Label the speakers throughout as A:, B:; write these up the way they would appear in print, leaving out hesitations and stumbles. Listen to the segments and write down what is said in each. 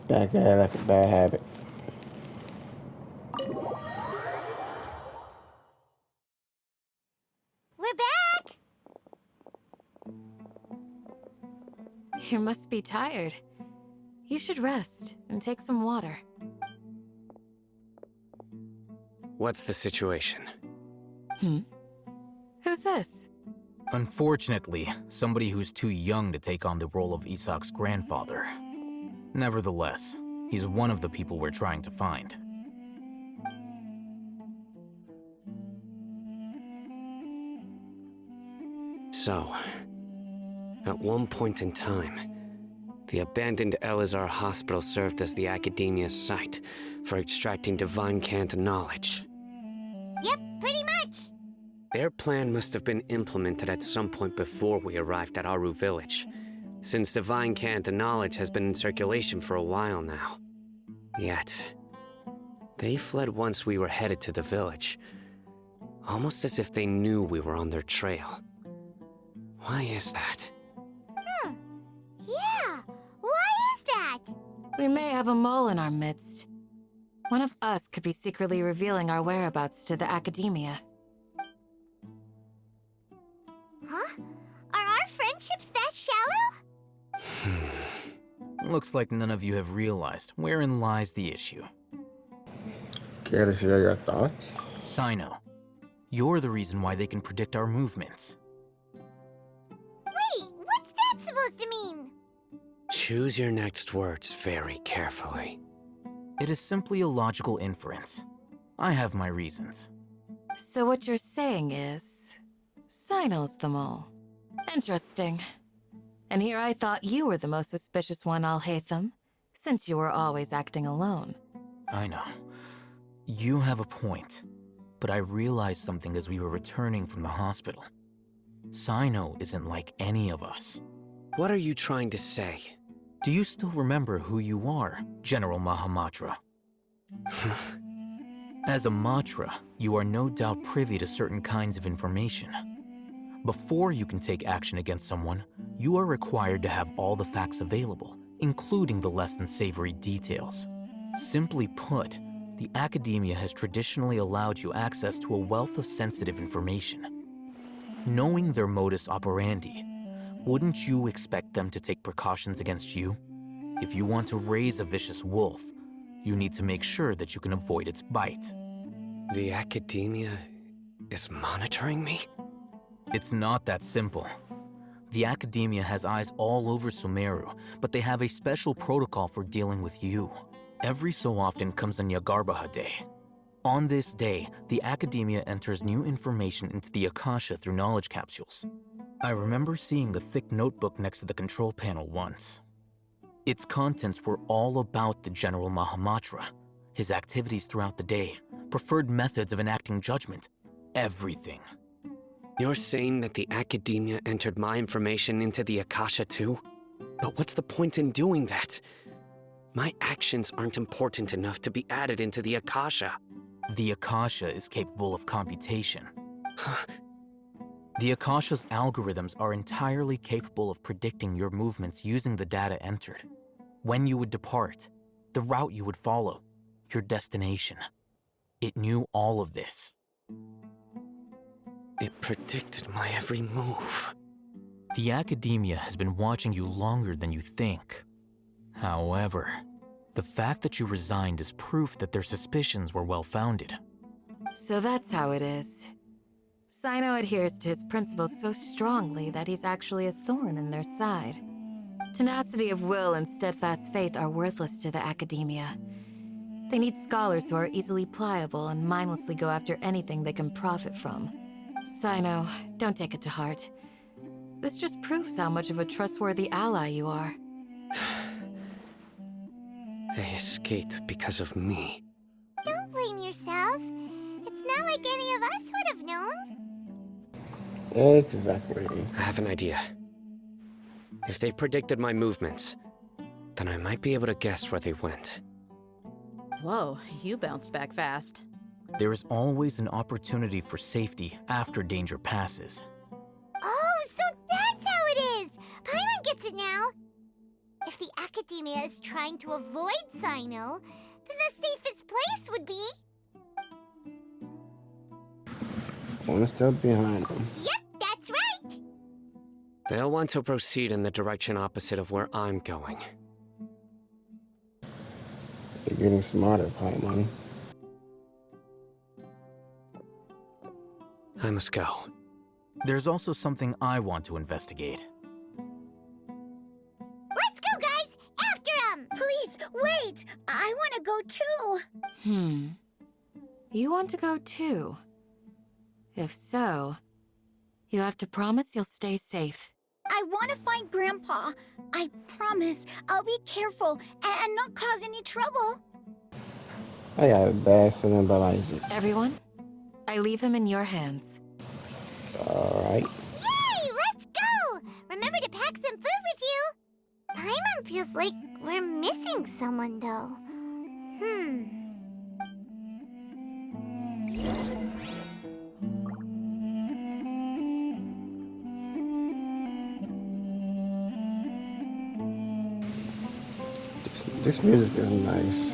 A: That guy like a bad habit.
B: We're back!
C: You must be tired. You should rest and take some water.
D: What's the situation?
C: Who's this?
E: Unfortunately, somebody who's too young to take on the role of Isak's grandfather. Nevertheless, he's one of the people we're trying to find.
D: So, at one point in time, the abandoned Elazar hospital served as the academia's site for extracting divine cant knowledge.
B: Yep, pretty much.
D: Their plan must have been implemented at some point before we arrived at Aru village, since divine cant knowledge has been in circulation for a while now. Yet, they fled once we were headed to the village, almost as if they knew we were on their trail. Why is that?
B: Yeah, why is that?
C: We may have a mole in our midst. One of us could be secretly revealing our whereabouts to the academia.
B: Huh? Are our friendships that shallow?
E: Looks like none of you have realized wherein lies the issue.
A: Care to share your thoughts?
E: Sino, you're the reason why they can predict our movements.
B: Wait, what's that supposed to mean?
D: Choose your next words very carefully.
E: It is simply a logical inference. I have my reasons.
C: So what you're saying is... Sino's the mole. Interesting. And here I thought you were the most suspicious one, Alhaitham, since you were always acting alone.
E: I know. You have a point. But I realized something as we were returning from the hospital. Sino isn't like any of us.
D: What are you trying to say?
E: Do you still remember who you are, General Mahamatra? As a Matra, you are no doubt privy to certain kinds of information. Before you can take action against someone, you are required to have all the facts available, including the less than savory details. Simply put, the academia has traditionally allowed you access to a wealth of sensitive information. Knowing their modus operandi, wouldn't you expect them to take precautions against you? If you want to raise a vicious wolf, you need to make sure that you can avoid its bite.
D: The academia is monitoring me?
E: It's not that simple. The academia has eyes all over Sumeru, but they have a special protocol for dealing with you. Every so often comes a Nyagarbaha Day. On this day, the academia enters new information into the Akasha through knowledge capsules. I remember seeing a thick notebook next to the control panel once. Its contents were all about the General Mahamatra, his activities throughout the day, preferred methods of enacting judgment, everything.
D: You're saying that the academia entered my information into the Akasha too? But what's the point in doing that? My actions aren't important enough to be added into the Akasha.
E: The Akasha is capable of computation. The Akasha's algorithms are entirely capable of predicting your movements using the data entered. When you would depart, the route you would follow, your destination. It knew all of this.
D: It predicted my every move.
E: The academia has been watching you longer than you think. However, the fact that you resigned is proof that their suspicions were well-founded.
C: So that's how it is. Sino adheres to his principles so strongly that he's actually a thorn in their side. Tenacity of will and steadfast faith are worthless to the academia. They need scholars who are easily pliable and mindlessly go after anything they can profit from. Sino, don't take it to heart. This just proves how much of a trustworthy ally you are.
D: They escaped because of me.
B: Don't blame yourself. It's not like any of us would have known.
A: Exactly.
D: I have an idea. If they predicted my movements, then I might be able to guess where they went.
F: Whoa, you bounced back fast.
E: There is always an opportunity for safety after danger passes.
B: Oh, so that's how it is! Paimon gets it now! If if the Academia is trying to avoid Sino, then the safest place would be...
A: One step behind them.
B: Yep, that's right!
D: They'll want to proceed in the direction opposite of where I'm going.
A: They're getting smarter, Paimon.
D: I must go.
E: There's also something I want to investigate.
B: Let's go, guys! After him!
G: Please, wait! I want to go too!
C: You want to go too? If so, you have to promise you'll stay safe.
G: I want to find Grandpa. I promise I'll be careful and not cause any trouble.
A: I got a bad feeling about Isaac.
C: Everyone, I leave him in your hands.
A: Alright.
B: Yay! Let's go! Remember to pack some food with you! Paimon feels like we're missing someone, though.
A: This music is nice.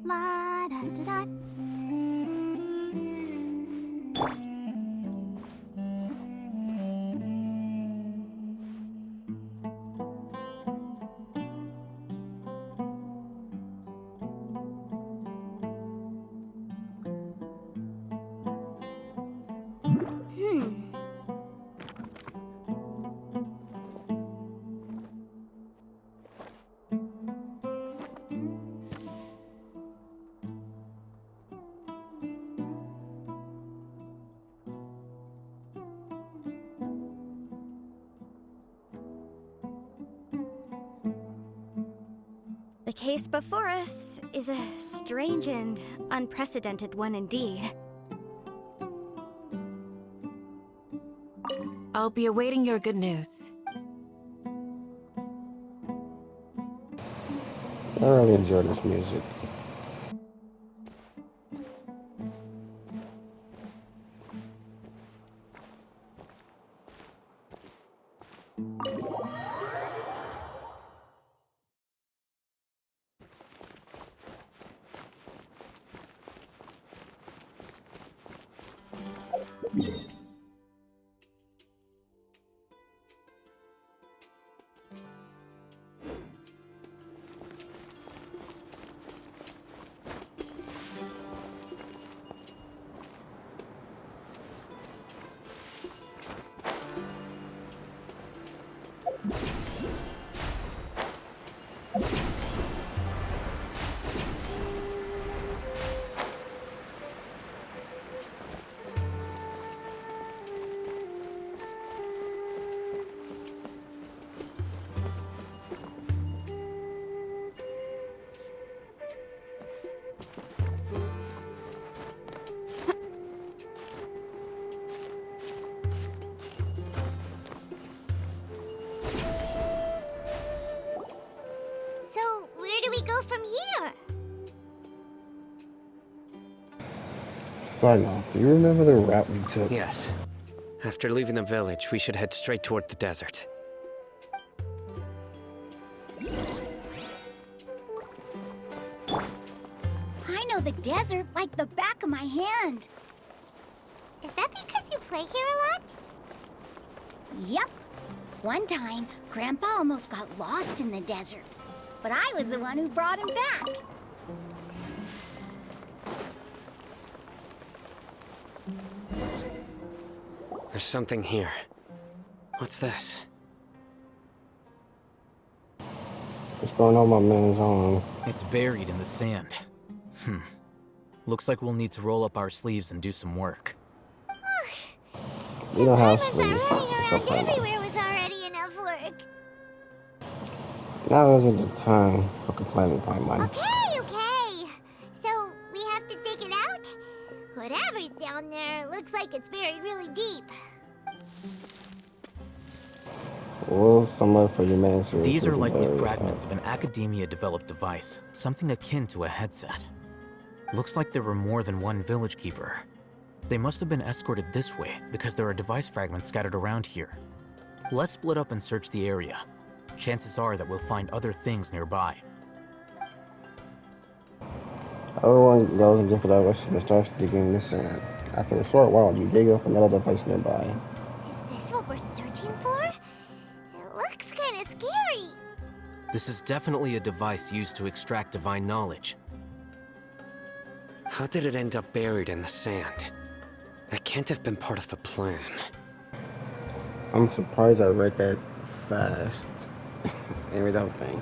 B: La da da da.
G: The case before us is a strange and unprecedented one indeed.
C: I'll be awaiting your good news.
A: I really enjoy this music.
B: So, where do we go from here?
A: Side note, do you remember the route we took?
D: Yes. After leaving the village, we should head straight toward the desert.
G: I know the desert like the back of my hand.
B: Is that because you play here a lot?
G: Yep. One time, Grandpa almost got lost in the desert, but I was the one who brought him back.
D: There's something here. What's this?
A: What's going on, my man's arm?
E: It's buried in the sand. Looks like we'll need to roll up our sleeves and do some work.
A: You don't have
B: Paimon
A: sleeves.
B: thought running
A: What's
B: around
A: up, Paimon?
B: everywhere was already enough work.
A: Now isn't the time for complaining, Paimon.
B: Okay. So, we have to dig it out? Whatever's down there looks like it's buried really deep.
A: Well, somewhere for humanity.
E: These are likely
A: buried.
E: fragments of an Academia-developed device, something akin to a headset. Looks like there were more than one village keeper. They must have been escorted this way because there are device fragments scattered around here. Let's split up and search the area. Chances are that we'll find other things nearby.
A: Everyone goes in different directions and starts digging in the sand. After a short while, you dig up another device nearby.
B: Is this what we're searching for? It looks kind of scary.
E: This is definitely a device used to extract divine knowledge.
D: How did it end up buried in the sand? That can't have been part of the plan.
A: I'm surprised I read that fast and without thing.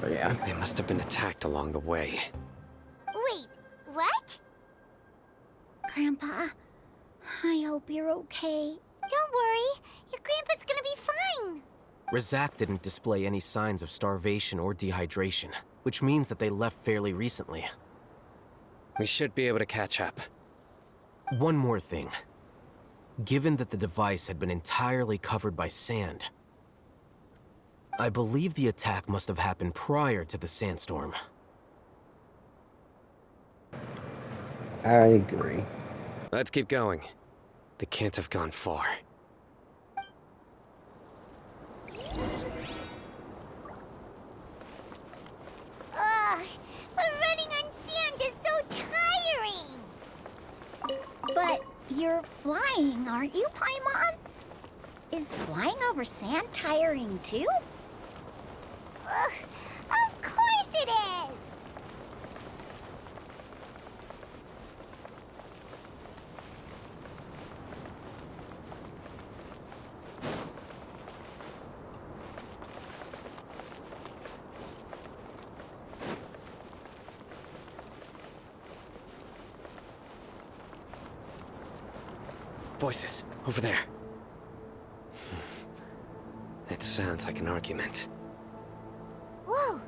A: But yeah.
D: They must have been attacked along the way.
B: Wait, what?
G: Grandpa, I hope you're okay.
B: Don't worry. Your grandpa's gonna be fine.
E: Razak didn't display any signs of starvation or dehydration, which means that they left fairly recently.
D: We should be able to catch up.
E: One more thing. Given that the device had been entirely covered by sand, I believe the attack must have happened prior to the sandstorm.
A: I agree.
D: Let's keep going. They can't have gone far.
B: Ugh, but running on sand is so tiring.
G: But you're flying, aren't you, Paimon? Is flying over sand tiring too?
B: Ugh, of course it is.
D: Voices, over there. It sounds like an argument.
B: Whoa,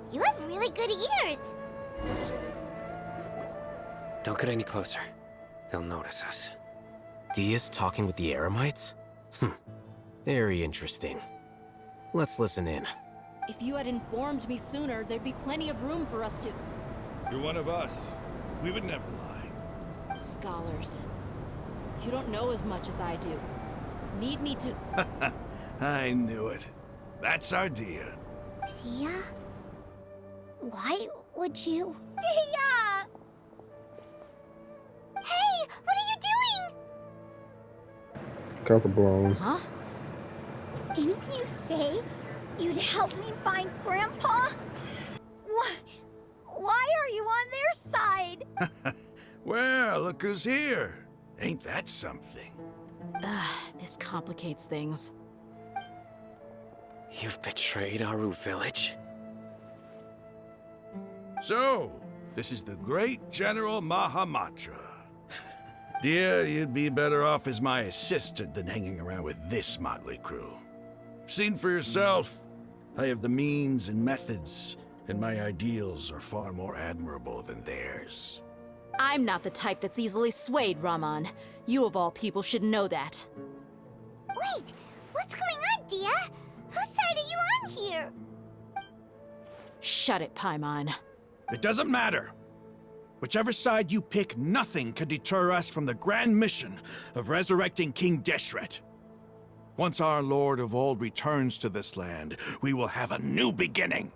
B: you have really good ears.
D: Don't get any closer. They'll notice us.
E: Dia's talking with the Eremites? Very interesting. Let's listen in.
H: If you had informed me sooner, there'd be plenty of room for us to...
I: You're one of us. We would never lie.
H: Scholars. You don't know as much as I do. Need me to...
I: I knew it. That's our Dia.
G: Dia? Why would you? Dia!
B: Hey, what are you doing?
A: Cover blown.
F: Huh?
G: Didn't you say you'd help me find Grandpa? Why are you on their side?
I: Well, look who's here. Ain't that something?
F: This complicates things.
D: You've betrayed Aru Village?
I: So, this is the great General Mahamatra. Dear, you'd be better off as my assistant than hanging around with this motley crew. Seen for yourself. I have the means and methods, and my ideals are far more admirable than theirs.
F: I'm not the type that's easily swayed, Raman. You of all people should know that.
B: Wait, what's going on, Dia? Whose side are you on here?
F: Shut it, Paimon.
I: It doesn't matter. Whichever side you pick, nothing can deter us from the grand mission of resurrecting King Deshret. Once our Lord of Old returns to this land, we will have a new beginning.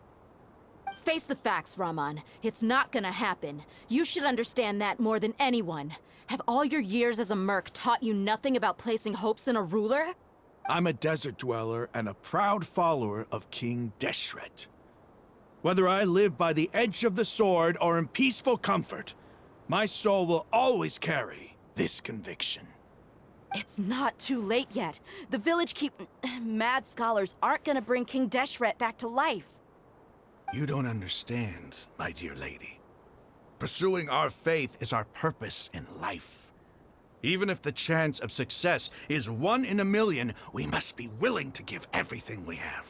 F: Face the facts, Raman. It's not gonna happen. You should understand that more than anyone. Have all your years as a merc taught you nothing about placing hopes in a ruler?
I: I'm a desert dweller and a proud follower of King Deshret. Whether I live by the edge of the sword or in peaceful comfort, my soul will always carry this conviction.
F: It's not too late yet. The village mad scholars aren't gonna bring King Deshret back to life.
I: You don't understand, my dear lady. Pursuing our faith is our purpose in life. Even if the chance of success is 1 in a million, we must be willing to give everything we have.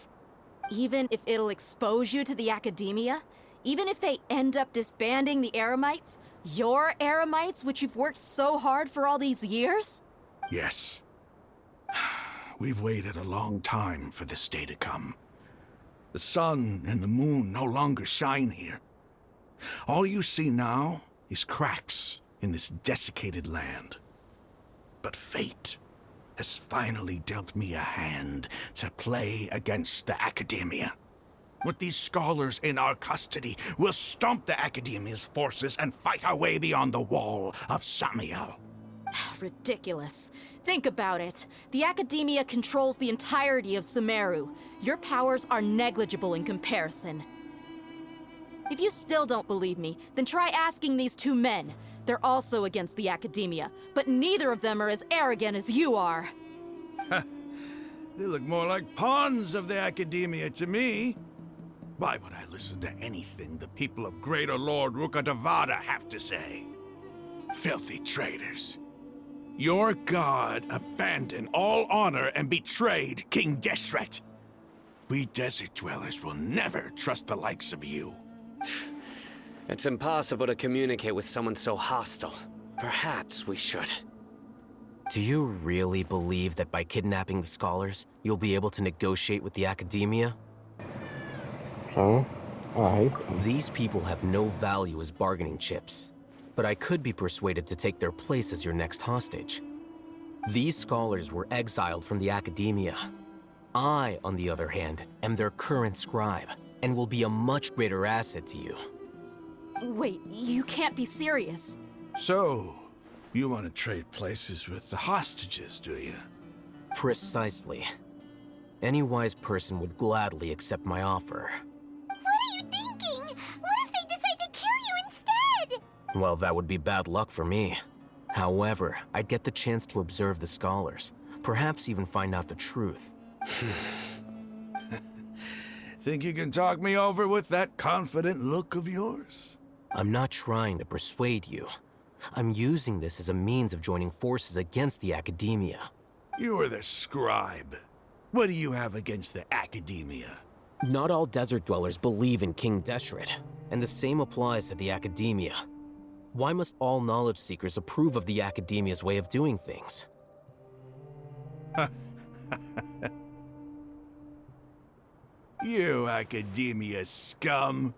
F: Even if it'll expose you to the academia? Even if they end up disbanding the Eremites? Your Eremites, which you've worked so hard for all these years?
I: Yes. We've waited a long time for this day to come. The sun and the moon no longer shine here. All you see now is cracks in this desiccated land. But fate has finally dealt me a hand to play against the Academia. With these scholars in our custody, we'll stomp the Academia's forces and fight our way beyond the wall of Samiel.
F: Ridiculous. Think about it. The Academia controls the entirety of Sumeru. Your powers are negligible in comparison. If you still don't believe me, then try asking these two men. They're also against the Academia, but neither of them are as arrogant as you are.
I: They look more like pawns of the Academia to me. Why would I listen to anything the people of Greater Lord Rukkhadevada have to say? Filthy traitors. Your god abandoned all honor and betrayed King Deshret. We desert dwellers will never trust the likes of you.
D: It's impossible to communicate with someone so hostile. Perhaps we should.
E: Do you really believe that by kidnapping the scholars, you'll be able to negotiate with the Academia?
A: Huh? Oh, I hate them.
E: These people have no value as bargaining chips, but I could be persuaded to take their place as your next hostage. These scholars were exiled from the Academia. I, on the other hand, am their current scribe, and will be a much greater asset to you.
F: Wait, you can't be serious.
I: So, you want to trade places with the hostages, do you?
E: Precisely. Any wise person would gladly accept my offer.
B: What are you thinking? What if they decide to kill you instead?
E: Well, that would be bad luck for me. However, I'd get the chance to observe the scholars, perhaps even find out the truth.
I: Think you can talk me over with that confident look of yours?
E: I'm not trying to persuade you. I'm using this as a means of joining forces against the Academia.
I: You are the scribe. What do you have against the Academia?
E: Not all desert dwellers believe in King Deshret, and the same applies to the Academia. Why must all knowledge seekers approve of the Academia's way of doing things?
I: You Academia scum.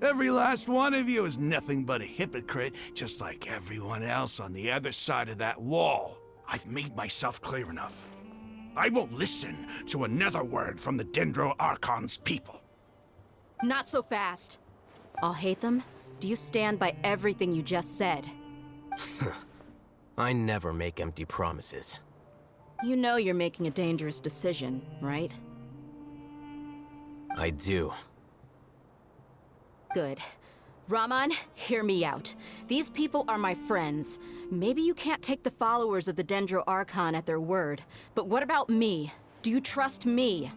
I: Every last one of you is nothing but a hypocrite, just like everyone else on the other side of that wall. I've made myself clear enough. I won't listen to another word from the Dendro Archon's people.
F: Not so fast. I'll hate them. Do you stand by everything you just said?
E: I never make empty promises.
F: You know you're making a dangerous decision, right?
E: I do.
F: Good. Raman, hear me out. These people are my friends. Maybe you can't take the followers of the Dendro Archon at their word, but what about me? Do you trust me?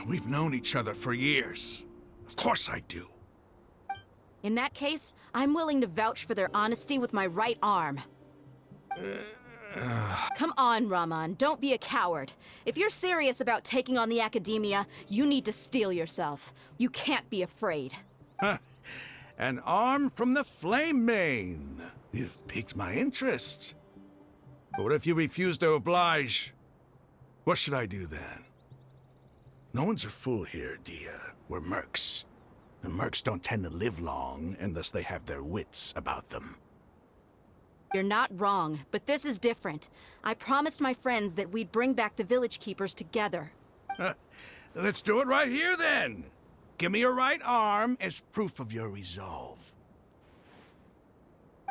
I: We've known each other for years. Of course I do.
F: In that case, I'm willing to vouch for their honesty with my right arm. Come on, Raman, don't be a coward. If you're serious about taking on the Academia, you need to steel yourself. You can't be afraid.
I: An arm from the Flame Mane. You've piqued my interest. But what if you refuse to oblige? What should I do then? No one's a fool here, Dia. We're mercs. And mercs don't tend to live long unless they have their wits about them.
F: You're not wrong, but this is different. I promised my friends that we'd bring back the village keepers together.
I: Let's do it right here then. Give me your right arm as proof of your resolve.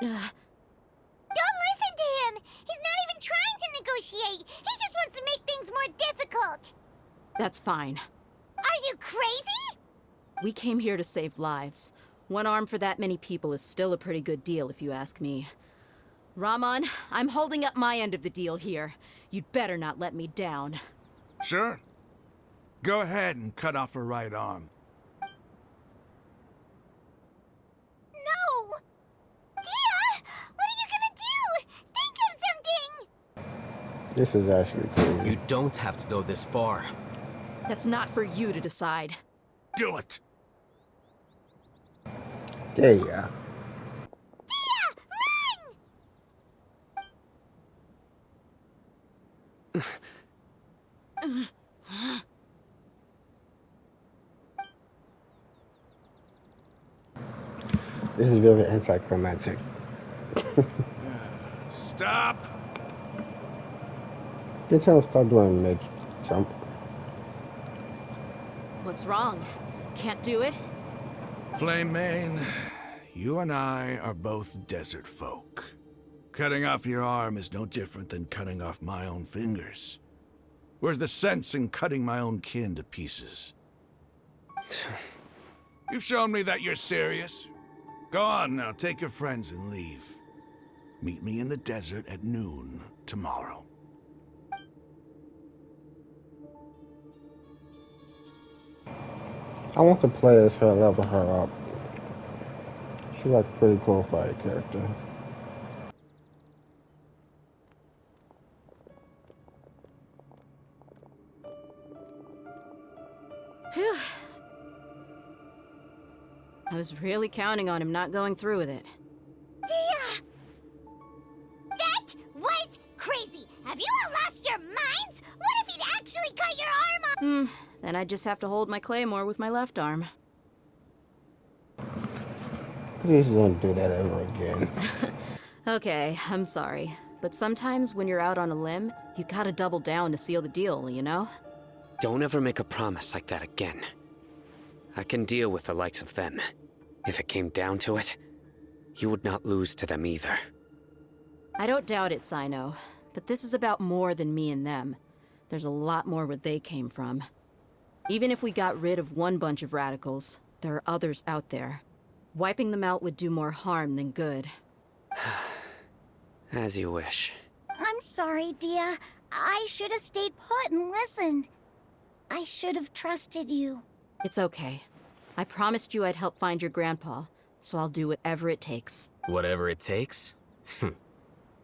B: Don't listen to him! He's not even trying to negotiate! He just wants to make things more difficult!
F: That's fine.
B: Are you crazy?
F: We came here to save lives. One arm for that many people is still a pretty good deal, if you ask me. Raman, I'm holding up my end of the deal here. You'd better not let me down.
I: Sure. Go ahead and cut off her right arm.
B: No! Dia! What are you gonna do? Think of something!
A: This is actually crazy.
E: You don't have to go this far.
F: That's not for you to decide.
I: Do it!
A: There you go. This is very anticlimactic.
I: Stop!
A: They tell him start doing mid jump.
F: What's wrong? Can't do it?
I: Flame Mane, you and I are both desert folk. Cutting off your arm is no different than cutting off my own fingers. Where's the sense in cutting my own kin to pieces? You've shown me that you're serious. Go on now, take your friends and leave. Meet me in the desert at noon tomorrow.
A: I want to play as her, level her up. She's like a pretty cool fight character.
F: Phew. I was really counting on him not going through with it.
B: Dia! That was crazy! Have you all lost your minds? What if he'd actually cut your arm off?
F: Then I'd just have to hold my claymore with my left arm.
A: Please don't do that ever again.
F: Okay, I'm sorry. But sometimes when you're out on a limb, you gotta double down to seal the deal, you know?
D: Don't ever make a promise like that again. I can deal with the likes of them. If it came down to it, you would not lose to them either.
F: I don't doubt it, Sino. But this is about more than me and them. There's a lot more where they came from. Even if we got rid of one bunch of radicals, there are others out there. Wiping them out would do more harm than good.
D: As you wish.
G: I'm sorry, Dia. I should have stayed put and listened. I should have trusted you.
F: It's okay. I promised you I'd help find your grandpa, so I'll do whatever it takes.
E: Whatever it takes?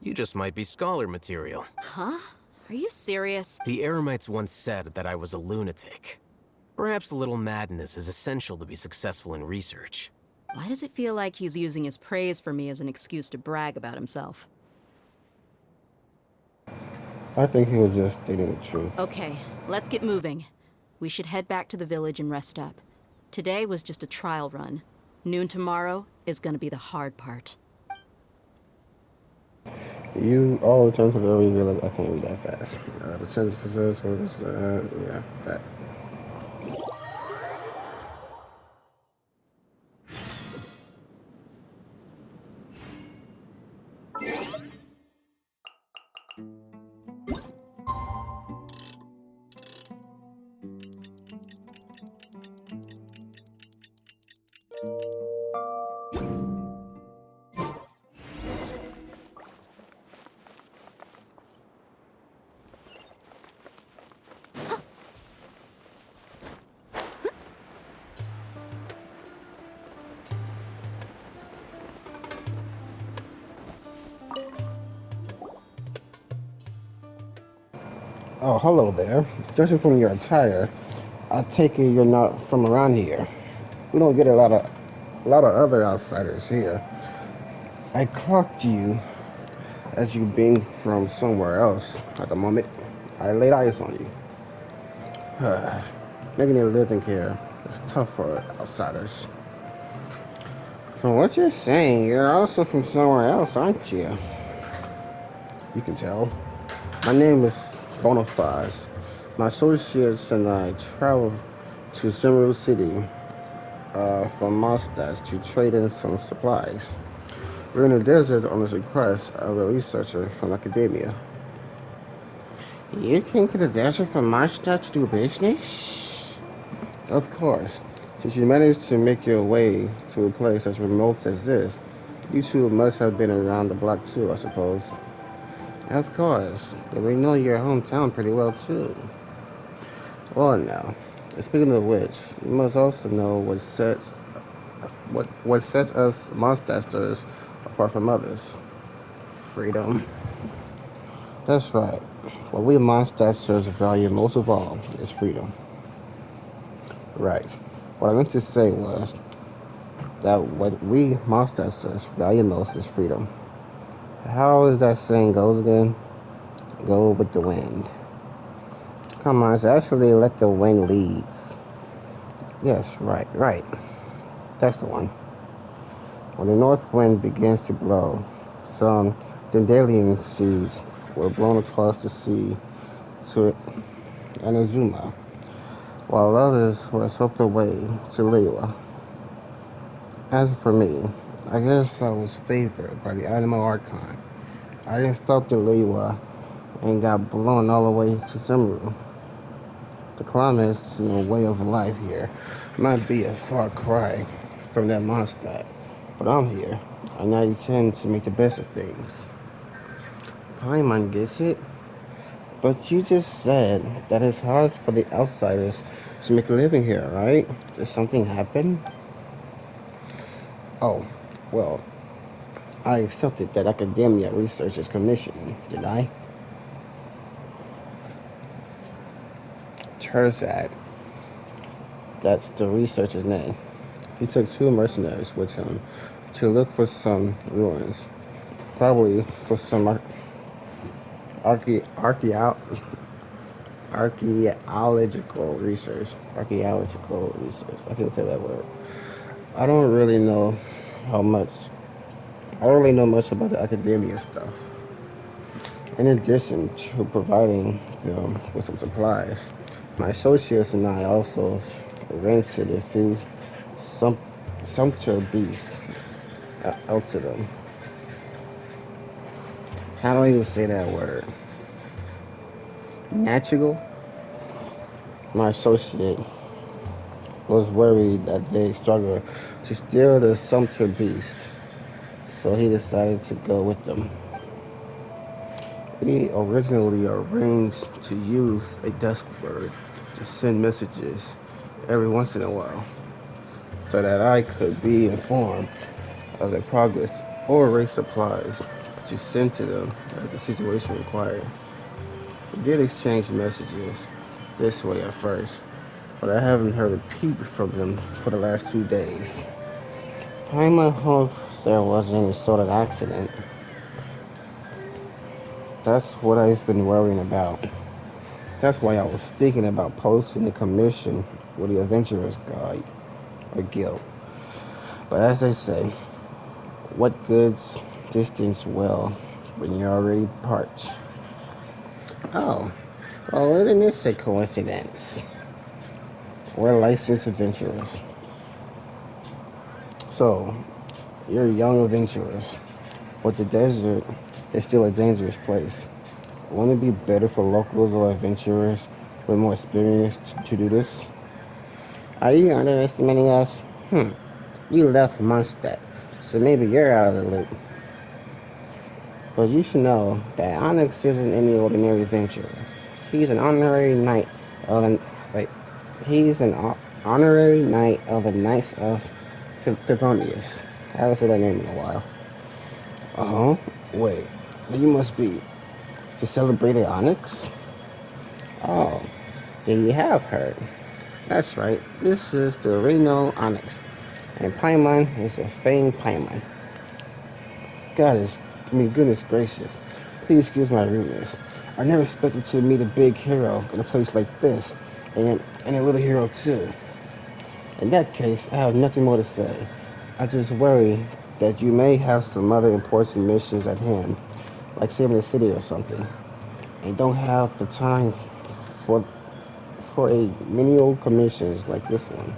E: You just might be scholar material.
F: Huh? Are you serious?
E: The Eremites once said that I was a lunatic. Perhaps a little madness is essential to be successful in research.
F: Why does it feel like he's using his praise for me as an excuse to brag about himself?
A: I think he was just stating the truth.
F: Okay, let's get moving. We should head back to the village and rest up. Today was just a trial run. Noon tomorrow is gonna be the hard part.
A: You all return to the village. I can't read that fast. The census was, yeah, that. Oh, hello there. Judging from your attire, I take it you're not from around here. We don't get a lot of other outsiders here. I clocked you as you being from somewhere else. At the moment, I laid eyes on you. Making a living here is tough for outsiders. From what you're saying, you're also from somewhere else, aren't you? You can tell. My name is Bonafide. My associates and I traveled to Sumeru City from Mondstadt to trade in some supplies. We're in the desert on the request of a researcher from academia. You came to the desert from Mondstadt to do business? Of course. Since you managed to make your way to a place as remote as this, you two must have been around the block too, I suppose. Of course. But we know your hometown pretty well too. Well now, speaking of which, you must also know what sets us monsters apart from others. Freedom. That's right. What we monsters value most of all is freedom. Right. What I meant to say was that what we monsters value most is freedom. How is that saying goes again? Go with the wind. Come on, it's actually let the wind leads. Yes, right. That's the one. When the north wind begins to blow, some dandelion seeds were blown across the sea to Inazuma, while others were swept away to Liyue. As for me, I guess I was favored by the Animal Archon. I didn't stop at Liyue and got blown all the way to Sumeru. The climate's way of life here might be a far cry from that monster, but I'm here, and I intend to make the best of things. Paimon gets it, but you just said that it's hard for the outsiders to make a living here, right? Did something happen? Oh, well, I accepted that academia researcher's commission, did I? Turns out that's the researcher's name. He took two mercenaries with him to look for some ruins, probably for some archae- archaeo- archaeological research. Archaeological research. I can't say that word. I don't really know how much. I don't really know much about the academia stuff. In addition to providing them with some supplies, my associates and I also rented a few some sumpter beasts out to them. How do I even say that word? Natural? My associate was worried that they struggled to steal the sumpter beast, so he decided to go with them. We originally arranged to use a desk bird to send messages every once in a while, so that I could be informed of their progress or raise supplies to send to them as the situation required. We did exchange messages this way at first, but I haven't heard a peep from them for the last 2 days. I hope there wasn't any sort of accident. That's what I've been worrying about. That's why I was thinking about posting a commission with the Adventurers Guide or Guild. But as I say, what good's distance well when you're already parched? Oh, well, isn't this a coincidence? We're licensed adventurers. So, you're young adventurers, but the desert is still a dangerous place. Wouldn't it be better for locals or adventurers with more experience to do this? Are you underestimating us? You left Mondstadt, so maybe you're out of the loop. But you should know that Onyx isn't any ordinary adventurer. He's an honorary knight of the wait. He's an honorary knight of the Knights of Favonius. I haven't said that name in a while. Uh huh. Wait. You must be the celebrated Onyx? Oh, then you have heard. That's right. This is the Reno Onyx, and Paimon is a famed Paimon. Goodness gracious. Please excuse my rudeness. I never expected to meet a big hero in a place like this, and a little hero too. In that case, I have nothing more to say. I just worry that you may have some other important missions at hand, like saving the city or something, and don't have the time for for a menial commissions like this one.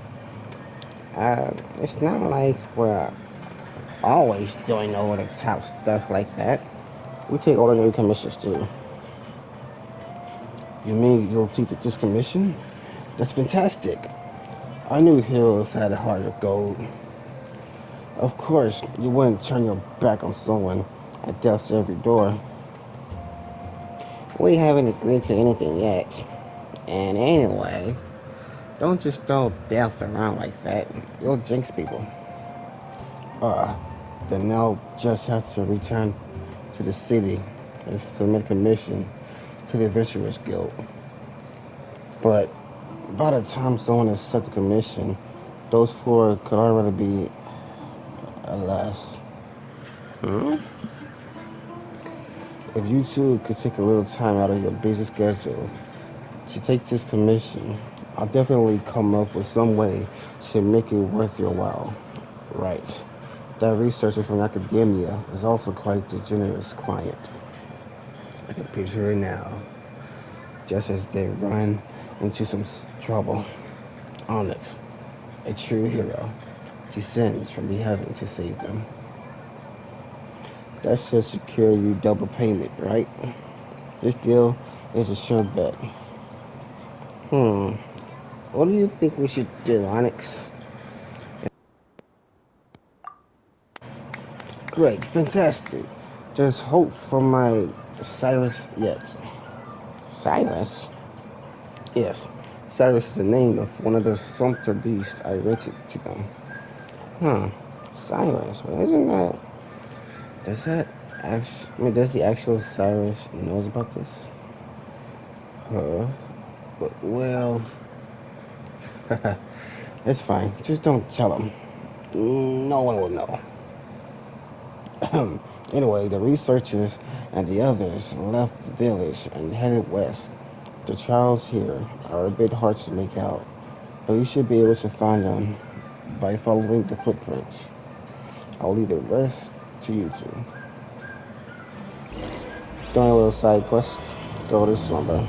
A: It's not like we're always doing over the top stuff like that. We take ordinary commissions too. You mean you'll take this commission? That's fantastic. I knew heroes had a heart of gold. Of course, you wouldn't turn your back on someone at death's every door. We haven't agreed to anything yet. And anyway, don't just throw death around like that. You'll jinx people. Uh, then I'll just have to return to the city and submit a commission to the Adventurers Guild. But by the time someone has set the commission, those four could already be alas. Hmm? If you two could take a little time out of your busy schedules to take this commission, I'll definitely come up with some way to make it worth your while. Right. That researcher from academia is also quite the generous client. I can picture it now. just as they run into some trouble. Onyx, a true hero, descends from the heaven to save them. That should secure you double payment, right? This deal is a sure bet. Hmm. What do you think we should do, Onyx? Great, fantastic. There's hope for my Cyrus yet. Cyrus? Yes. Cyrus is the name of one of the sumpter beasts I rented to them. Huh. Cyrus? Well, isn't that... Does that does the actual Cyrus knows about this? Huh? But, well... it's fine. Just don't tell him. No one will know. Anyway, the researchers and the others left the village and headed west. The trials here are a bit hard to make out, but you should be able to find them by following the footprints. I'll leave the rest to you two. Doing a little side quest. Go to slumber.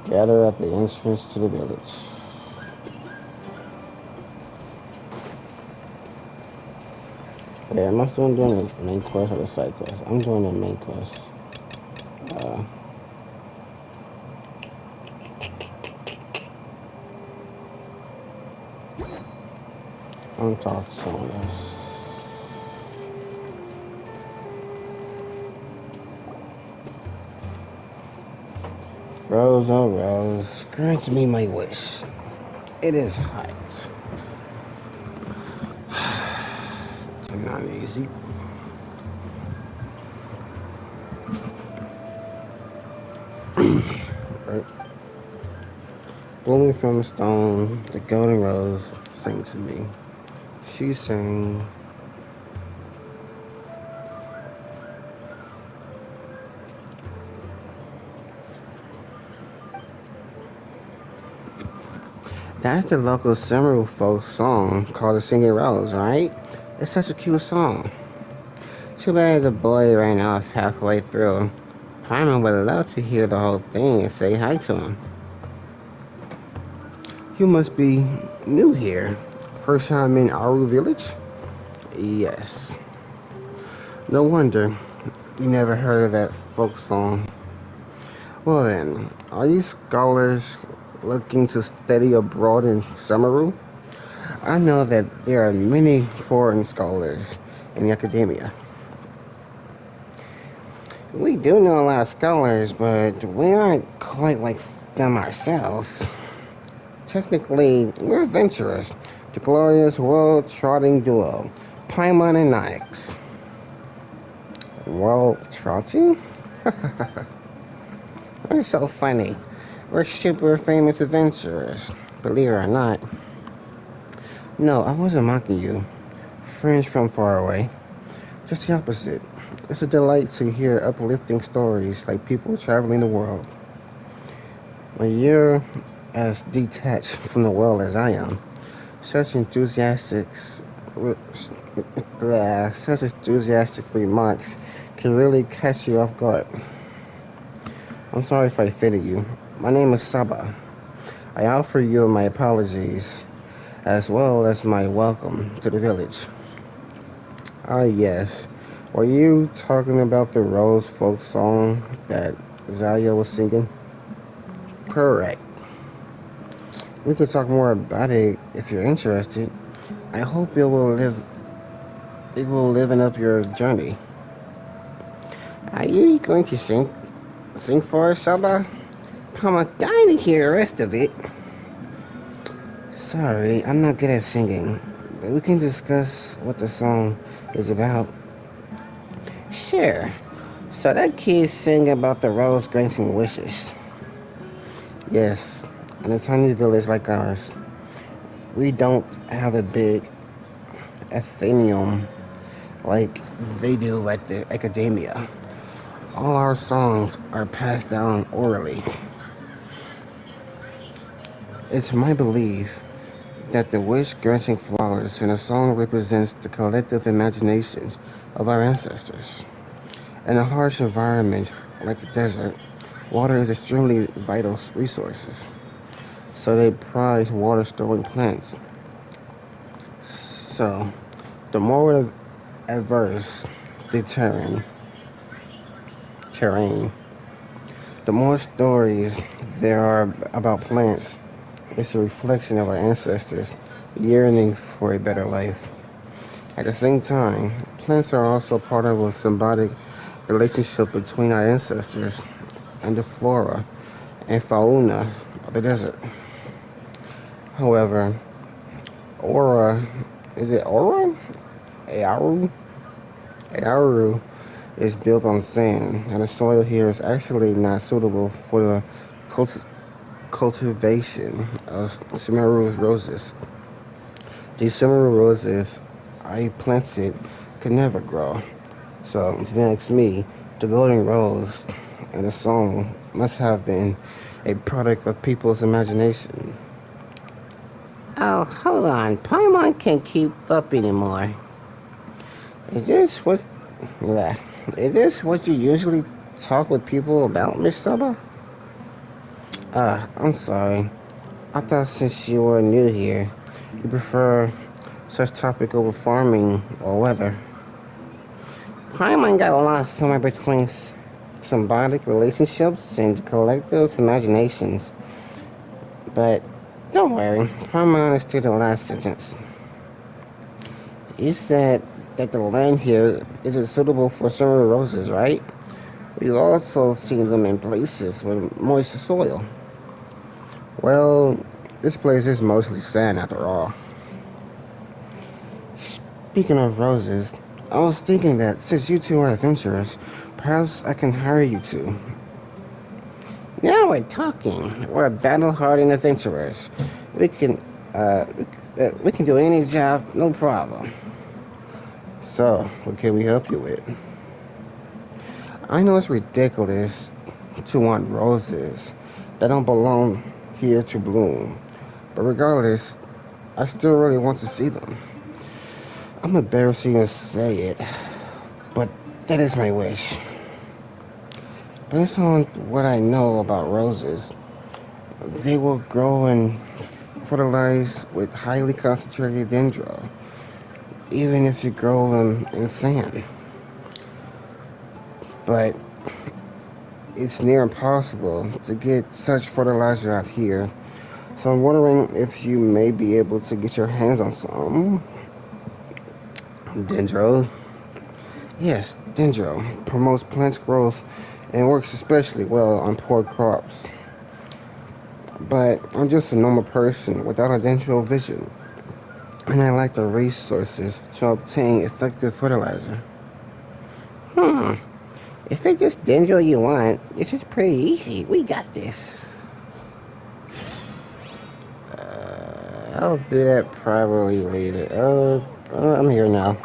A: Gather at the entrance to the village. Yeah, am I still doing the main quest or the side quest? I'm doing the main quest. Uh, I'm talking to someone else. Rose, oh Rose, grant me my wish. It is hot. It's not easy. Right? Blooming from the stone, the golden rose sang to me. She sang, that's the local Summer folk song called the Singing Rose, right? It's such a cute song. Too bad the boy ran off halfway through. Paimon would love to hear the whole thing and say hi to him. You must be new here. First time in Aru village? Yes. No wonder you never heard of that folk song. Well then, are you scholars looking to study abroad in Samaru? I know that there are many foreign scholars in the academia. We do know a lot of scholars, but we aren't quite like them ourselves. Technically, we're adventurers, the glorious world-trotting duo, Paimon and Nyx. World-trotting? We're so funny. We're super famous adventurers, believe it or not. No, I wasn't mocking you. Friends from far away. Just the opposite. It's a delight to hear uplifting stories like people traveling the world. When you're as detached from the world as I am, such such enthusiastic remarks can really catch you off guard. I'm sorry if I offended you. My name is Saba. I offer you my apologies, as well as my welcome to the village. Ah, yes. Were you talking about the Rose folk song that Zaya was singing? Correct. We could talk more about it if you're interested. I hope it will liven up your journey. Are you going to sing for us, Saba? I'm dying to hear the rest of it. Sorry, I'm not good at singing, but we can discuss what the song is about. Sure. So that kid sang about the rose granting wishes. Yes, in a tiny village like ours, we don't have a big athenaeum like they do at the academia. All our songs are passed down orally. It's my belief that the wish-granting flowers in a song represents the collective imaginations of our ancestors. In a harsh environment like the desert, water is extremely vital resources. So they prize water-storing plants. So the more adverse the terrain, the more stories there are about plants. It's a reflection of our ancestors yearning for a better life. At the same time, plants are also part of a symbiotic relationship between our ancestors and the flora and fauna of the desert. However, Aura, is it Aura? Aru? Aru is built on sand, and the soil here is actually not suitable for the culti- cultivation of Sumeru roses. These Sumeru roses I planted could never grow. So, if you ask me, the golden rose and the song must have been a product of people's imagination. Oh, hold on. Paimon can't keep up anymore. Is this what... Yeah. Is this what you usually talk with people about, Miss Saba? I'm sorry. I thought since you were new here, you prefer such topic over farming or weather. Paimon got lost somewhere between symbiotic relationships and collective imaginations. But don't worry, Paimon understood the last sentence. You said that the land here isn't suitable for summer roses, right? We've also seen them in places with moist soil. Well, this place is mostly sand after all. Speaking of roses, I was thinking that since you two are adventurers, perhaps I can hire you two. Now we're talking. We're battle-hardened adventurers. We can, we can do any job, no problem. So, what can we help you with? I know it's ridiculous to want roses that don't belong here to bloom, but regardless, I still really want to see them. I'm embarrassed to even say it, but that is my wish. Based on what I know about roses, they will grow and fertilize with highly concentrated dendro, even if you grow them in sand. But it's near impossible to get such fertilizer out here, so I'm wondering if you may be able to get your hands on some dendro. Yes, dendro promotes plants' growth and works especially well on poor crops. But I'm just a normal person without a dendro vision, and I lack the resources to obtain effective fertilizer. Hmm, if it's just dendro you want, this is pretty easy. We got this. I'll do that probably later. I'm here now.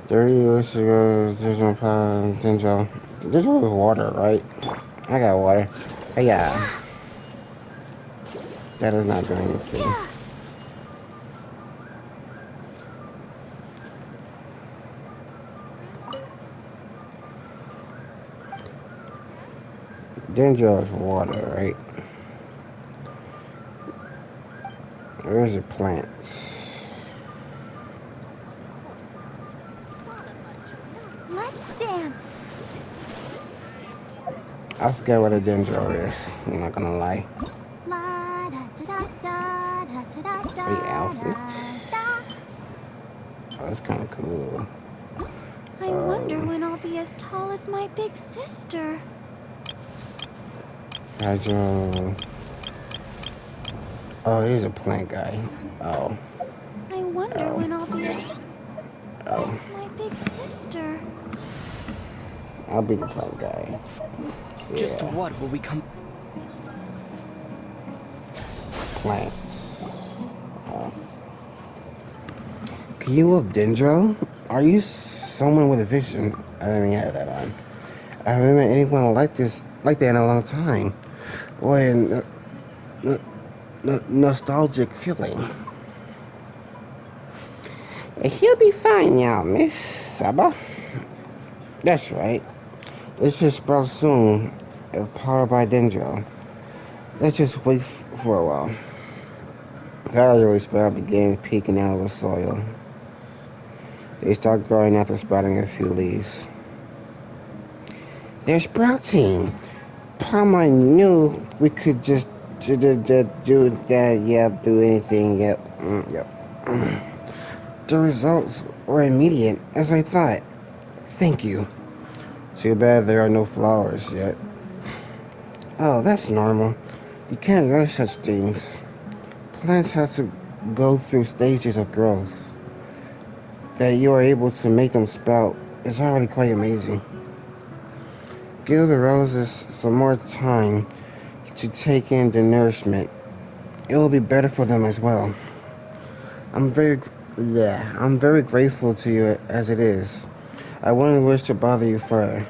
A: 30 years ago, there's no problem. Dendro. Dendro is water, right? I got water. Yeah, that does not do anything. Dendro is water, right? Where's the plants?
G: Let's dance.
A: I forget what a dendro is. I'm not gonna lie.
G: La da da da da da da
A: Wait,
G: da
A: outfits?
G: da.
A: Oh, that's kind of cool.
G: I wonder when I'll be as tall as my big sister.
A: Hydro. Oh, he's a plant guy. Oh,
G: I wonder
A: oh,
G: when I'll be as tall
A: oh.
G: as my big sister.
A: I'll be the plant guy.
J: Just
A: Yeah,
J: what will we come?
A: plants. Oh. Can you love dendro? Are you someone with a vision? I didn't even have that on. I haven't met anyone like this, like that in a long time. What a nostalgic feeling. He'll be fine now, Miss Saba. That's right. It should sprout soon, if powered by Dendro. Let's just wait for a while. Gradually, sprout begins peeking out of the soil. They start growing after sprouting a few leaves. They're sprouting. Palma knew we could just do that. Yep, do anything. Yep, yep. The results were immediate, as I thought. Thank you. Too bad there are no flowers yet. Oh, that's normal. You can't rush such things. Plants have to go through stages of growth. That you are able to make them sprout is already quite amazing. Give the roses some more time to take in the nourishment. It will be better for them as well. I'm very, I'm very grateful to you as it is. I wouldn't wish to bother you further.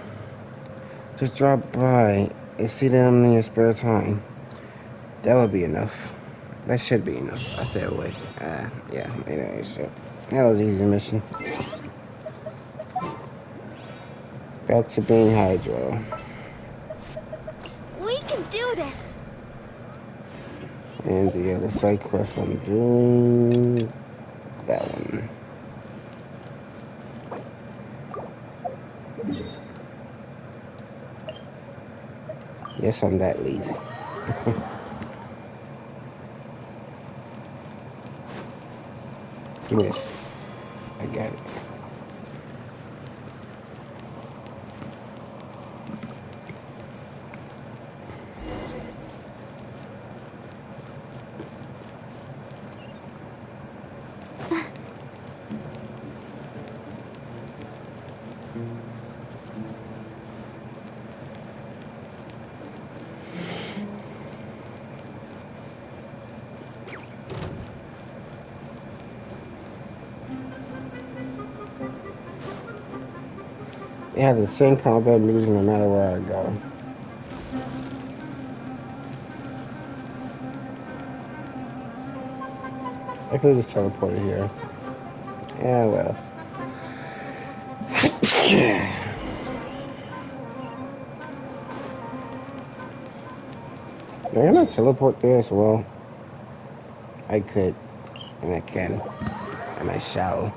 A: Just drop by and see them in your spare time. That would be enough. That should be enough. I said wait. Yeah, anyway, so that was an easy mission. Back to being Hydro.
B: We can do this.
A: And the other side quest I'm doing, that one. Yes, I'm that lazy. Give me this. I got it. It has the same combat music no matter where I go. I could just teleported here. Yeah, well. Man, can I teleport there as well? I could, and I can, and I shall.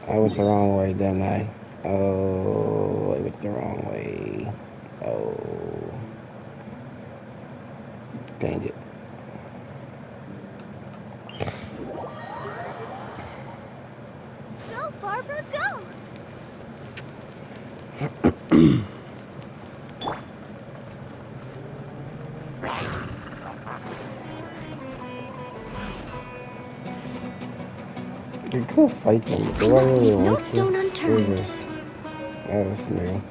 A: I went the wrong way, didn't I? Oh, I went the wrong way. Oh, dang it.
B: Go, Barbara, go!
A: You could fight them, but
G: I
A: do I
G: must
A: really
G: leave no
A: want to?
G: stone
A: What is
G: unturned.
A: this? Oh, that's new.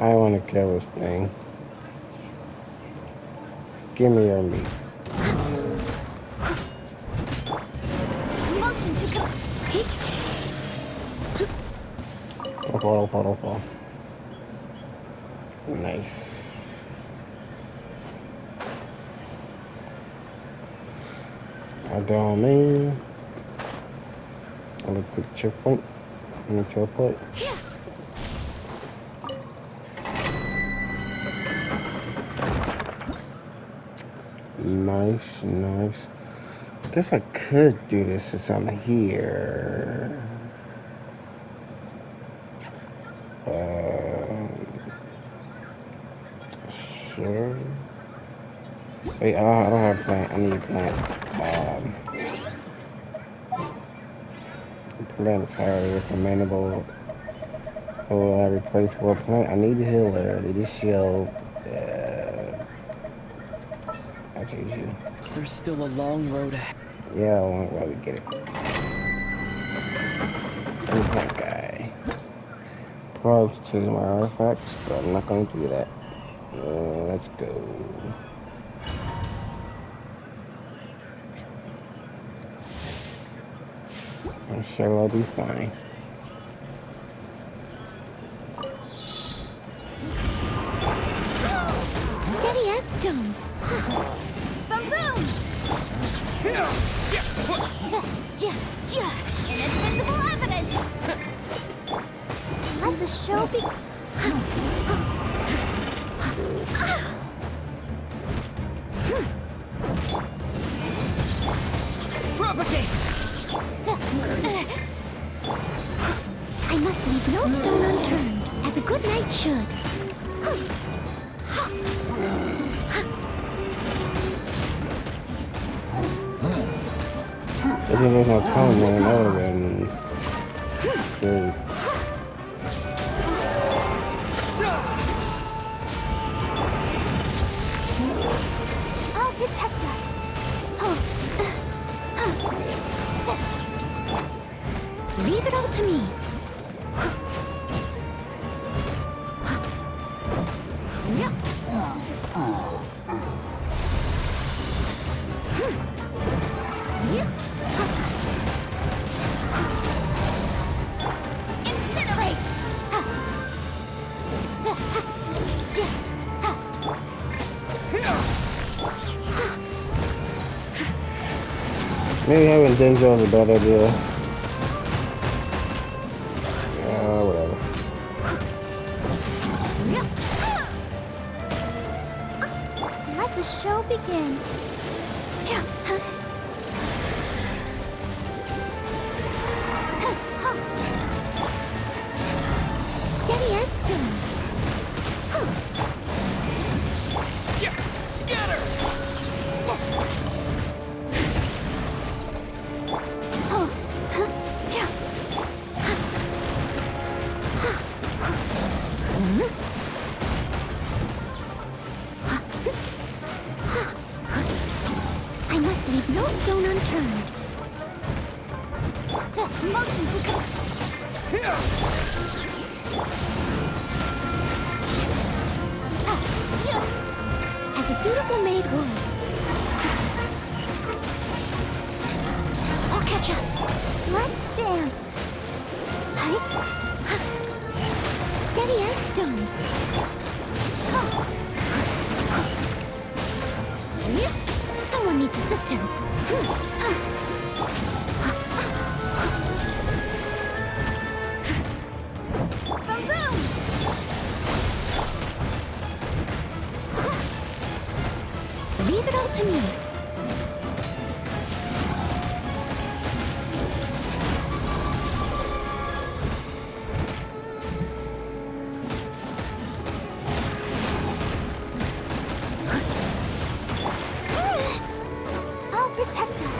A: I want to kill this thing. Give me your meat.
G: Motion to go.
A: Don't fall, don't fall, don't fall. Nice. I don't mean. A quick checkpoint. And a teleport. Nice, nice. Guess I could do this since I'm here. Um, sure. Wait, I don't have a plant. I need a plant. Plant is highly recommendable. Oh, I replace for a plant. I need a healer. I need a shield. I choose you.
J: There's still a long road ahead.
A: Yeah, I want why we get it. Who's that guy? Probably choose my artifacts, but I'm not going to do that. Let's go. I'm sure I'll be fine.
G: Steady as stone. Boom boom! Inadmissible evidence! Let the show be...
J: Propagate!
G: I must leave no stone unturned, as a good knight should.
A: If there was no time, man, I would have been screwed.
G: I'll protect us. Leave it all to me. Incinerate!
A: Maybe having Denjo is a bad idea. Whatever.
G: Let the show begin. Steady as stone.
J: Scatter!
G: I must leave no stone unturned. Motion to come. As a dutiful maid would. I'll catch up. Let's dance. Steady as stone. Someone needs assistance. Boom boom! Leave it all to me. I'll protect us.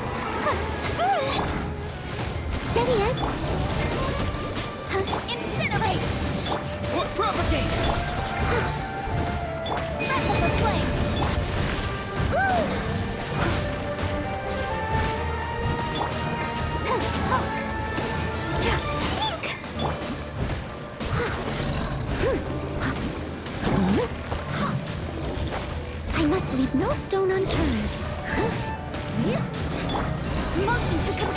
G: Steady as... Incinerate!
J: What propagate?
G: Back up the flame! I must leave no stone unturned. Motion to come.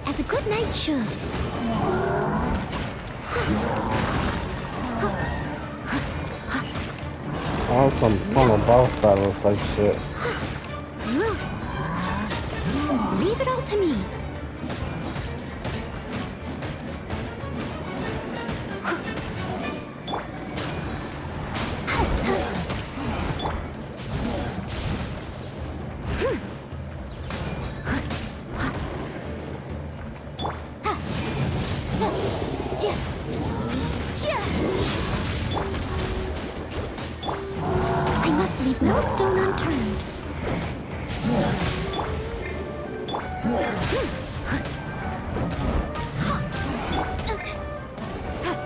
G: As a good knight should.
A: I want some fun of boss battles like shit.
G: Leave it all to me. leave no stone unturned.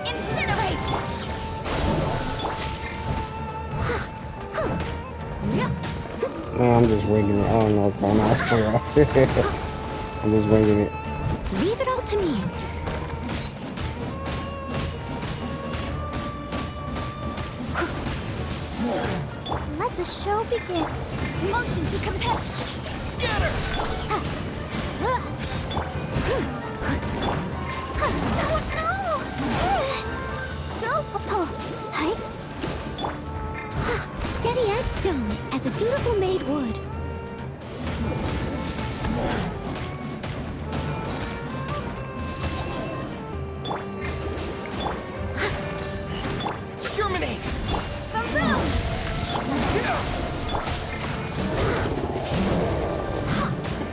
G: Incinerate!
A: Man, I'm just winging it. I don't know if I'm not. I'm just winging it.
G: Leave it all to me. Let the show begin. Motion to compare.
J: Scatter!
G: Steady as stone, as a dutiful maid would.
J: Germinate!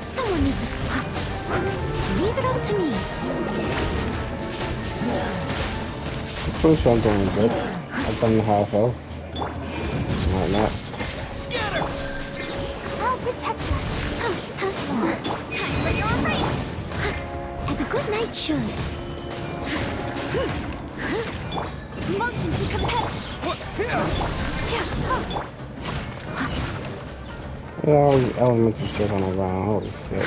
G: Someone needs to... Leave it all to me.
A: I'm pretty sure I'm doing good. I've done half health. Might not.
J: Scatter!
G: I'll protect us. Time for your rain! As a good knight should. Motion to compel.
A: Yeah, all the elemental shit on the ground. Holy shit.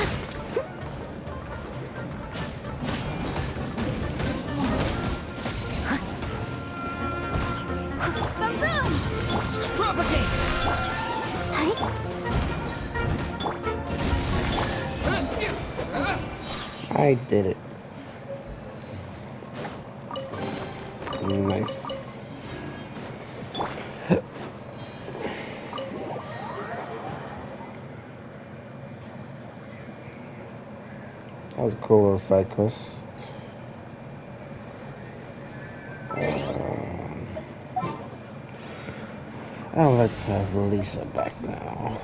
J: Propagate!
A: I did it. Nice. That was a cool little side quest. Oh, let's have Lisa back now.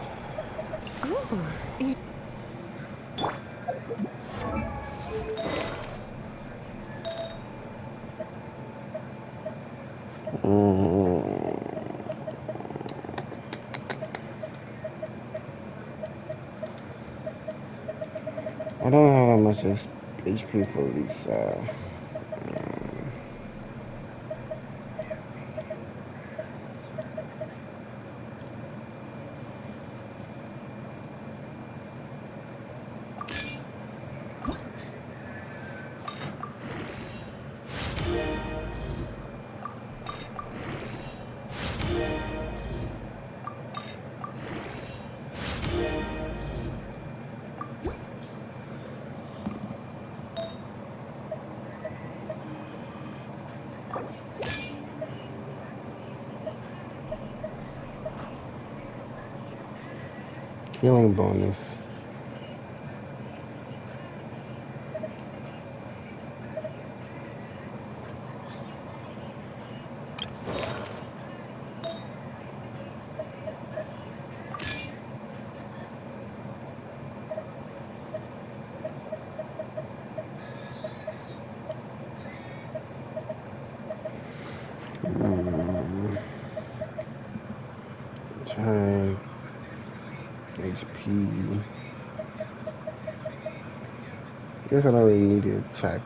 A: I don't have that much HP for Lisa. Healing bonus. Time. HP. I guess I don't really need to attack.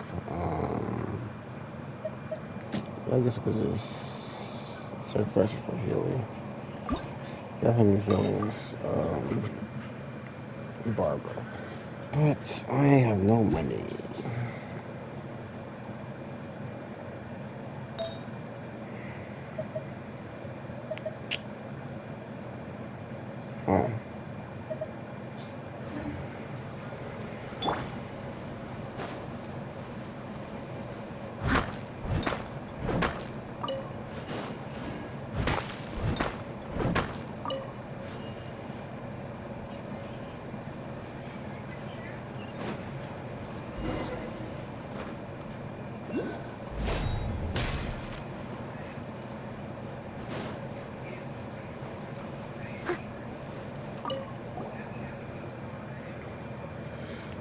A: I guess because it's refreshing for healing. Definitely healing is Barbara. But I have no money. Oh.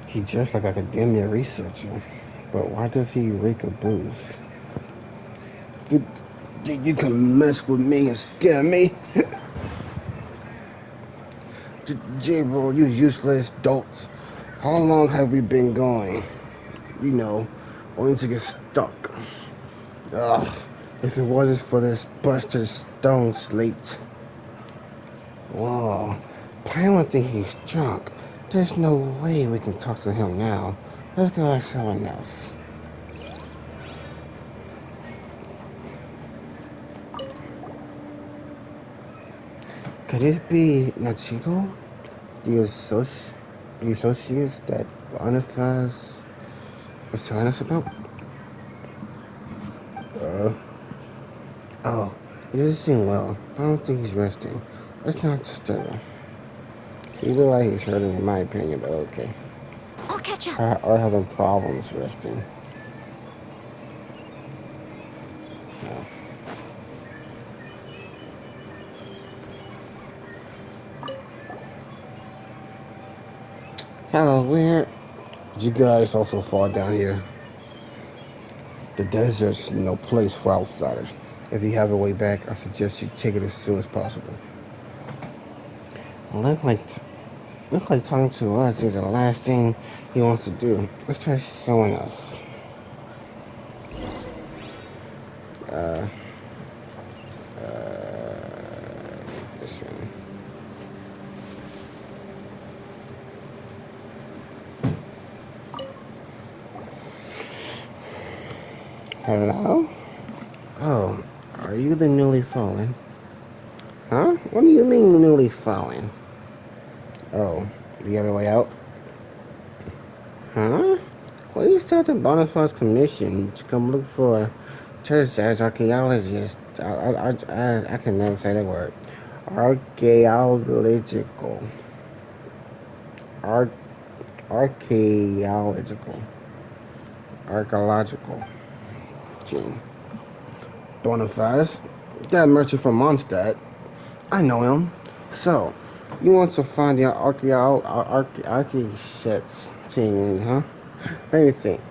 A: He just like academia researcher, but why does he rake a booze? Dude, you can mess with me and scare me. J-Bro, you useless dolts. How long have we been going? You know, only to get stuck. Ugh, if it wasn't for this busted stone slate. Whoa, Paimon think he's drunk. There's no way we can talk to him now. Let's go ask someone else. Could it be Nachiko? The associates that Boniface was telling us about? Uh, oh, he doesn't seem well. I don't think he's resting. Let's not disturb him. He look like he's hurting in my opinion, but okay.
G: I'll catch up.
A: Or having problems resting. No. Hello, where did you guys also fall down here? The desert's no place for outsiders. If you have a way back, I suggest you take it as soon as possible. Look like talking to us is the last thing he wants to do. Let's try someone else. Uh, this one. Hello? Oh, are you the newly fallen? Huh? What do you mean newly fallen? Oh, do you have a way out? Huh? Well, you started Boniface's commission to come look for church as archaeologist. I can never say the word. Archaeological. Ar- archaeological. Archaeological. Gee. Boniface? That merchant from Mondstadt. I know him. So, you want to find the architects team, huh? Let me think.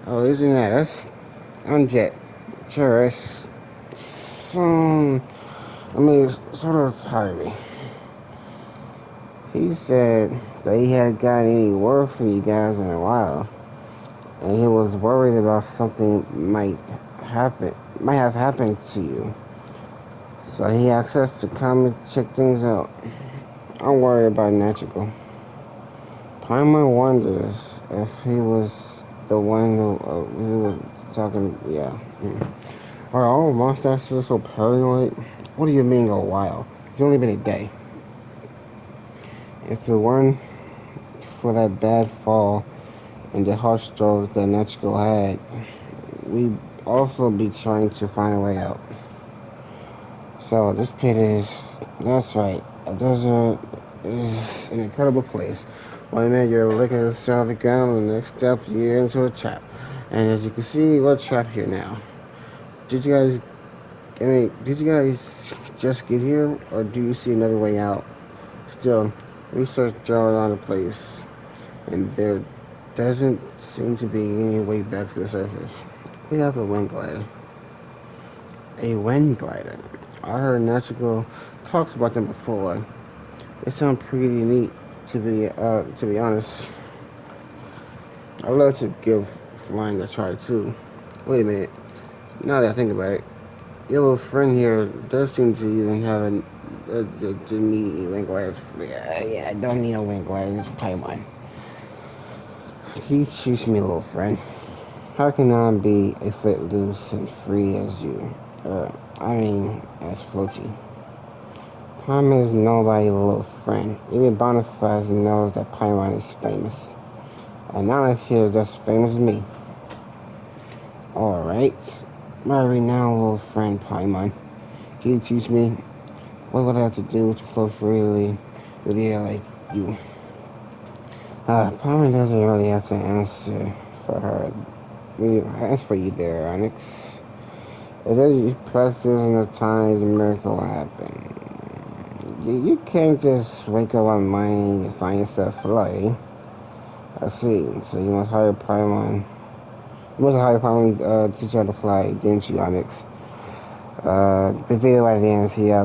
A: Oh, isn't that us? I'm Jet. Sure, it's some. I mean, it's sort of tiring. He said that he hadn't gotten any word from you guys in a while, and he was worried about something might have happened to you. So he asked us to come and check things out. Don't worry about Natural. Paimon wonders if he was the one who was talking. Yeah. Are all monsters still so paranoid? What do you mean a while? It's only been a day. If it weren't for that bad fall and the heart stroke that Natsuko had, we'd also be trying to find a way out. So this pit that's right, a desert is an incredible place. One minute you're looking at the ground, and the next step you're into a trap. And as you can see, we're trapped here now. Did you guys did you guys just get here, or do you see another way out? Still, research all around the place, and there doesn't seem to be any way back to the surface. We have a wind glider. A wind glider. I heard Natural talks about them before. They sound pretty neat, to be honest. I'd love to give flying a try too. Wait a minute. Now that I think about it, your little friend here does seem to even have to need a wing glider. Yeah, I don't need a wing glider. Just pay one. He treats me, little friend. How can I be a footloose and free as you? As floaty. Paimon is nobody's little friend. Even Boniface knows that Paimon is famous. And now that she is just as famous as me. Alright. My renowned little friend Paimon. Can you teach me what would I have to do to float freely with the air like you? Paimon doesn't really have to answer for her. As for you there, Onyx. It is practice in the times a miracle will happen. You can't just wake up one morning and find yourself floating. I see. So you must hire Paimon. You must hire Paimon to teach you how to fly, didn't you, Onyx? But by the end, see